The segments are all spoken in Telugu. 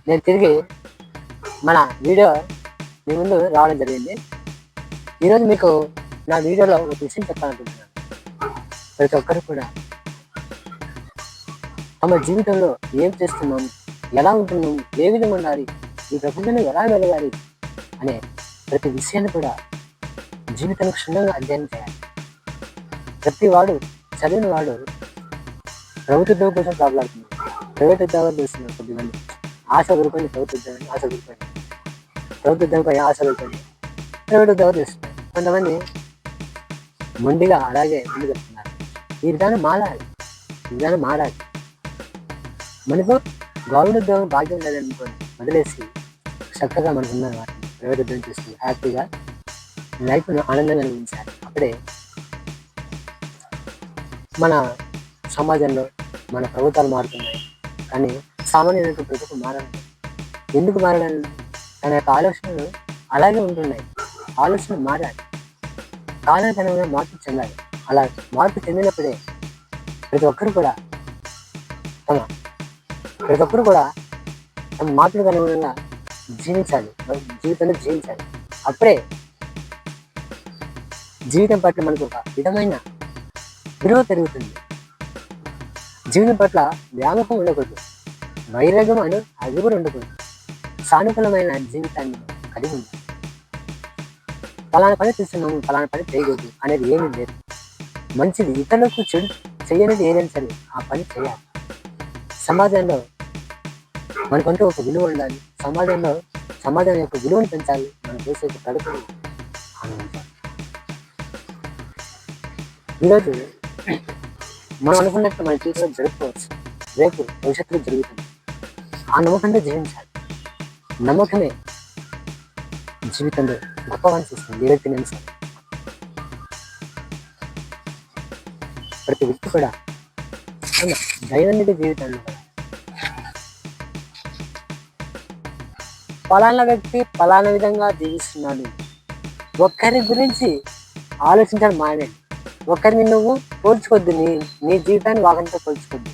నేను తిరిగి మన వీడియో మీ ముందు రావడం జరిగింది. ఈరోజు మీకు నా వీడియోలో ఒక విషయం చెప్పాలనుకుంటున్నాను. ప్రతి ఒక్కరు కూడా తమ జీవితంలో ఏం చేస్తున్నాం, ఎలా ఉంటున్నాం, ఏ విధంగా ఉండాలి, ఈ ప్రపంచంలో ఎలా వెలగాలి అనే ప్రతి విషయాన్ని కూడా జీవితంలో క్షుణ్ణంగా అధ్యయనం చేయాలి. ప్రతి వాడు చదివిన వాడు ప్రభుత్వ ఉద్యోగం కోసం ప్రాబ్లాడుతున్నారు, ప్రైవేట్ ఉద్యోగాలు చేస్తున్నారు. కొద్దిమంది ఆశ వదులుకొని ప్రభుత్వ ఉద్యోగాన్ని ఆశ వదులుకొని ప్రభుత్వ ఉద్యోగంపై ఆశ వదులుకొని ప్రైవేట్ ఉద్యోగాలు చేస్తున్నారు. కొంతమంది మొండిగా అలాగే ముందుకు వెళ్తున్నారు. ఈ విధానం మారాలి. మనకు గవర్నమెంట్ ఉద్యోగం భాగ్యం లేదనుకోని వదిలేసి చక్కగా మనకున్న వాటిని ప్రైవేట్ ఉద్యోగం చేస్తుంది హ్యాపీగా లైఫ్ను ఆనందంగా అనుభవించాలి. అప్పుడే మన సమాజంలో మన ప్రభుత్వాలు మారుతున్నాయి, కానీ సామాన్యులకు ప్రభుత్వం మారాలి. ఎందుకు మారడం? తన యొక్క ఆలోచనలు అలాగే ఉంటున్నాయి. ఆలోచన మారాలి, కాలానికి అనుగుణంగా మార్పు చెందాలి. అలా మార్పు చెందినప్పుడే ప్రతి ఒక్కరు కూడా తమ మార్పులకు అనుగుణంగా జీవితంలో జీవించాలి. అప్పుడే జీవితం పట్ల మనకు ఒక విధమైన విలువ పెరుగుతుంది. జీవితం పట్ల వ్యామోహం ఉండకూడదు, వైరాగ్యం అది కూడా ఉండకూడదు. సానుకూలమైన జీవితాన్ని కలిగి ఉంది. ఫలానా పని చేస్తున్నాము, ఫలానా పని చేయకూడదు అనేది ఏమీ లేదు. మంచిది ఇతరులకు చెడు చేయనిది ఏదైనా సరే ఆ పని చేయాలి. సమాజంలో మనకంటూ ఒక విలువ ఉండాలి. సమాజం యొక్క విలువను పెంచాలి. మనం చేసే ప్రగతిని ఆనందించాలి. ఈరోజు మనం అనుకున్నట్టు మన జీవితంలో జరుపుకోవచ్చు, రేపు భవిష్యత్తులో జరుగుతుంది. ఆ నమ్మకంతో జీవించాలి. నమ్మకమే జీవితంలో గొప్పగా చేస్తుంది. ఏ వ్యక్తిని సరే ప్రతి వ్యక్తి కూడా తన దైనందిక జీవితంలో ఫలానా వ్యక్తి ఫలానా విధంగా జీవిస్తున్నాడు, ఒక్కరి గురించి ఆలోచించడం మానేది. ఒక్కరిని నువ్వు పోల్చుకోవద్దు. నీ జీవితాన్ని వాకంతో పోల్చుకోవద్దు.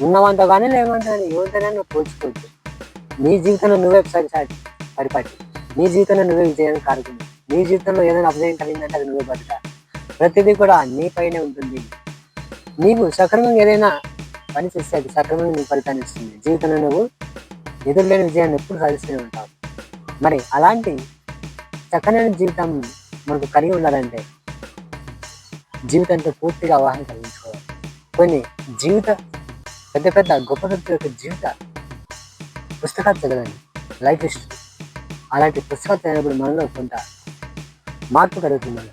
ఉన్నవంతా కానీ లేవంతా కానీ ఎవరితోనే నువ్వు పోల్చుకోవద్దు. నీ జీవితంలో నువ్వే పరిపాటి. నీ జీవితంలో నువ్వే విజయాన్ని కారుతుంది. నీ జీవితంలో ఏదైనా అభిజయం కలిగిందంటే అది నువ్వే బతకాలి. ప్రతిదీ కూడా నీ పైనే ఉంటుంది. నీకు సక్రమంగా ఏదైనా పని చేస్తే అది సక్రమంగా నీకు ఫలితాన్ని ఇస్తుంది. జీవితంలో నువ్వు ఎదురులేని విజయాన్ని ఎప్పుడు సాధిస్తూనే ఉంటావు. మరి అలాంటి చక్కనైన జీవితం మనకు కలిగి ఉండాలంటే జీవితంతో పూర్తిగా అవగాహన కలిగించుకోవాలి. కొన్ని పెద్ద గొప్ప వ్యక్తుల యొక్క జీవిత పుస్తకాలు చదవండి, లైఫ్ హిస్టరీ. అలాంటి పుస్తకాలు చదివినప్పుడు మనలో కొంత మార్పు కలుగుతుంది.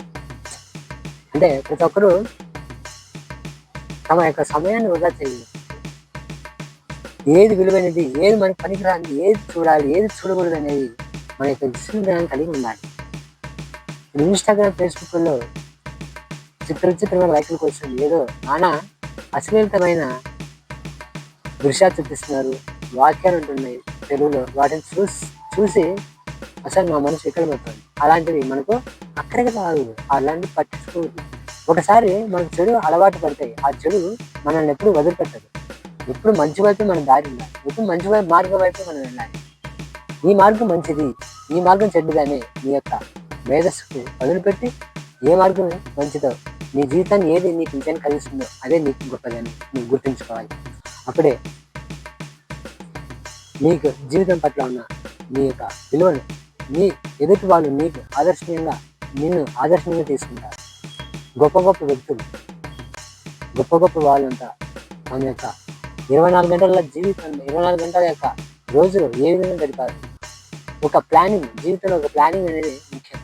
అంటే ప్రతి ఒక్కరూ తమ యొక్క సమయాన్ని వృధా చేయాలి. ఏది విలువైనది, ఏది మనకి పనికిరాని, ఏది చూడాలి, ఏది చూడకూడదు అనేది మన యొక్క విశ్లేషణ కలిగి ఉండాలి. ఇన్స్టాగ్రామ్, ఫేస్బుక్లో చిత్రమైన లైకుల కోసం ఏదో నానా అశ్లీలతమైన దృశ్యాలు చూపిస్తున్నారు, వాక్యాలు ఉంటున్నాయి తెలుగులో. వాటిని చూసి అసలు మా మనసు ఎక్కడ పడుతుంది. అలాంటివి మనకు అక్కడికి రాదు, అలాంటివి పట్టించుకోవద్దు. ఒకసారి మనకు చెడు అలవాటు పడతాయి. ఆ చెడు మనల్ని ఎప్పుడు వదిలిపెట్టదు. ఎప్పుడు మంచి వైపు మనం దారి ఉండాలి. ఎప్పుడు మంచి మార్గం వైపు మనం వెళ్ళాలి. ఈ మార్గం మంచిది, ఈ మార్గం చెడ్డదని నీ యొక్క మేధస్సుకు వదిలిపెట్టి ఏ మార్గం మంచిదో, నీ జీవితాన్ని ఏది నీకు విజయాన్ని కలిగిస్తుందో అదే నీకు గొప్పదని నీకు గుర్తుంచుకోవాలి. అప్పుడే నీకు జీవితం పట్ల ఉన్న నీ యొక్క విలువను నీ ఎదుటి వాళ్ళు నిన్ను ఆదర్శనీయంగా తీసుకుంటారు. గొప్ప వ్యక్తులు, గొప్ప వాళ్ళంతా మన యొక్క 24 గంటల జీవితంలో 24 గంటల యొక్క రోజులు ఏ విధంగా గడిపారు. ఒక ప్లానింగ్, జీవితంలో ఒక ప్లానింగ్ అనేది ముఖ్యం.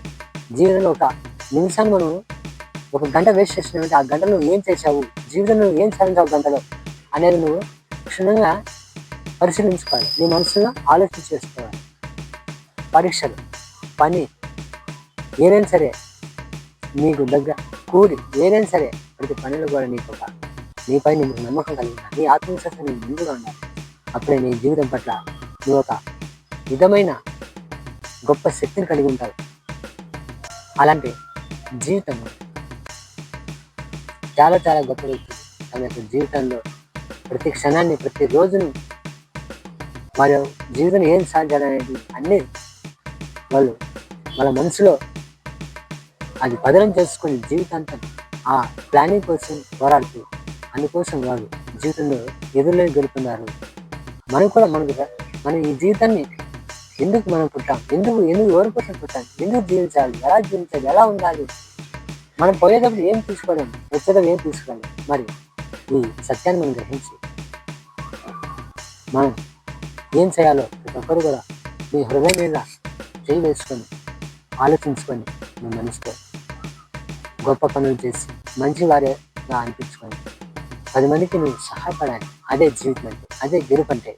జీవితంలో ఒక నిమిషాన్ని మనం ఒక గంట వేస్ట్ చేసినామంటే ఆ గంటలో నువ్వు ఏం చేసావు, జీవితంలో ఏం సాధించావు గంటలో అనేది నువ్వు క్షుణ్ణంగా పరిశీలించుకోవాలి. నీ మనసులో ఆలోచన చేసుకోవాలి. పరీక్షలు, పని ఏదైనా సరే, నీకు కూలి ఏదైనా సరే, ప్రతి పనిలో కూడా నీపై నీకు నమ్మకం కలిగి నీ ఆత్మవిశ్వాసం నీకు ముందుగా ఉండాలి. అప్పుడే నీ జీవితం పట్ల నువ్వు ఒక విధమైన గొప్ప శక్తిని కలిగి ఉంటావు. అలాంటి జీవితం చాలా గొప్ప వ్యక్తులు తమ యొక్క జీవితంలో ప్రతి క్షణాన్ని, ప్రతి రోజును వారి జీవితం ఏం సాధించాలనేది అన్నీ వాళ్ళు వాళ్ళ మనసులో అది పదనం చేసుకుని జీవితాంతం ఆ ప్లానింగ్ కోసం పోరాడుతూ అందుకోసం వాళ్ళు జీవితంలో ఎదురులేని గెలుపుతున్నారు. మనం కూడా మనం ఈ జీవితాన్ని ఎందుకు మనం పుట్టాం, ఎందుకు ఎందుకు ఎవరి కోసం పుట్టాం, ఎందుకు జీవించాలి, ఎలా ఉండాలి, మనం పోయేటప్పుడు ఏం తీసుకోలేము, వచ్చేటప్పుడు ఏం తీసుకోలేము. మరి ఈ సత్యాన్ని మనం గ్రహించి మనం ఏం చేయాలో ప్రతి ఒక్కరు కూడా మీ హృదయం మీద చేయి వేసుకొని ఆలోచించుకొని మీ మనసుతో గొప్ప పనులు చేసి మంచి వారిగా అనిపించుకొని 10 మందికి నువ్వు సహాయపడాలి. అదే జీవితం అంటే, అదే గెలుపు అంటే.